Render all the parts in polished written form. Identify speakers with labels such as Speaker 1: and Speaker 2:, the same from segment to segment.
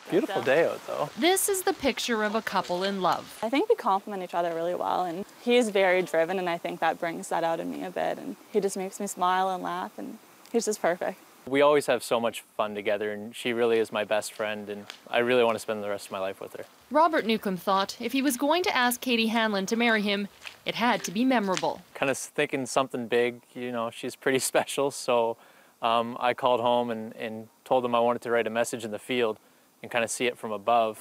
Speaker 1: Beautiful day out, though.
Speaker 2: This is the picture of a couple in love.
Speaker 3: I think we complement each other really well, and he's very driven, and I think that brings that out in me a bit, and he just makes me smile and laugh, and he's just perfect.
Speaker 1: We always have so much fun together, and she really is my best friend, and I really want to spend the rest of my life with her.
Speaker 2: Robert Newcomb thought if he was going to ask Katie Hanlon to marry him, it had to be memorable.
Speaker 1: Kind of thinking something big, you know, she's pretty special, so I called home and told them I wanted to write a message in the field and kind of see it from above.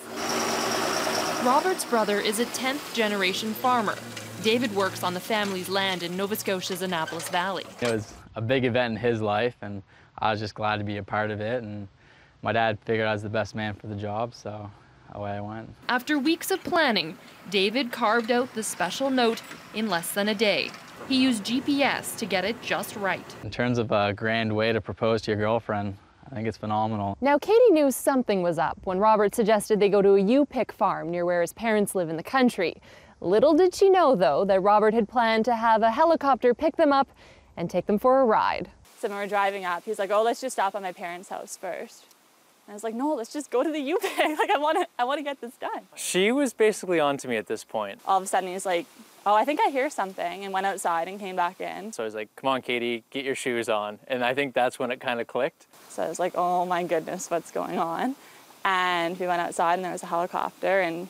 Speaker 2: Robert's brother is a 10th generation farmer. David works on the family's land in Nova Scotia's Annapolis Valley.
Speaker 4: It was a big event in his life, and I was just glad to be a part of it, and my dad figured I was the best man for the job, so away I went.
Speaker 2: After weeks of planning, David carved out the special note in less than a day. He used GPS to get it just right.
Speaker 4: In terms of a grand way to propose to your girlfriend, I think it's phenomenal.
Speaker 5: Now, Katie knew something was up when Robert suggested they go to a U-pick farm near where his parents live in the country. Little did she know, though, that Robert had planned to have a helicopter pick them up and take them for a ride.
Speaker 3: So when we were driving up, he's like, oh, let's just stop at my parents' house first. And I was like, no, let's just go to the U-pick. Like, I want to get this done.
Speaker 1: She was basically on to me at this point.
Speaker 3: All of a sudden, he's like, oh, I think I hear something, and went outside and came back in.
Speaker 1: So I was like, come on, Katie, get your shoes on. And I think that's when it kind of clicked.
Speaker 3: So I was like, oh my goodness, what's going on? And we went outside, and there was a helicopter, and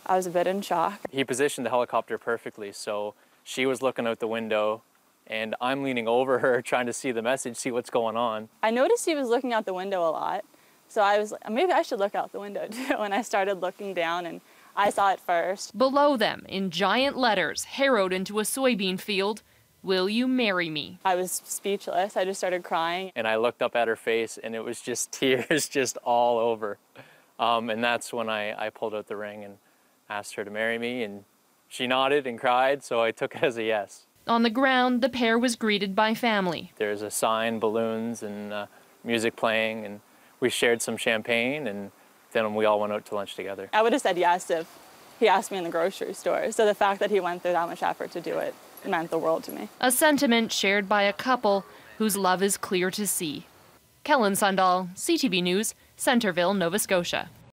Speaker 3: I was a bit in shock.
Speaker 1: He positioned the helicopter perfectly, so she was looking out the window, and I'm leaning over her trying to see the message, see what's going on.
Speaker 3: I noticed he was looking out the window a lot, so I was like, maybe I should look out the window too. And I started looking down, and I saw it first.
Speaker 2: Below them, in giant letters, harrowed into a soybean field, "Will you marry me?"
Speaker 3: I was speechless. I just started crying.
Speaker 1: And I looked up at her face, and it was just tears just all over. And that's when I pulled out the ring and asked her to marry me, and she nodded and cried, so I took it as a yes.
Speaker 2: On the ground, the pair was greeted by family.
Speaker 1: There's a sign, balloons, and music playing, and we shared some champagne, and then we all went out to lunch together.
Speaker 3: I would have said yes if he asked me in the grocery store. So the fact that he went through that much effort to do it meant the world to me.
Speaker 2: A sentiment shared by a couple whose love is clear to see. Kellen Sundahl, CTV News, Centerville, Nova Scotia.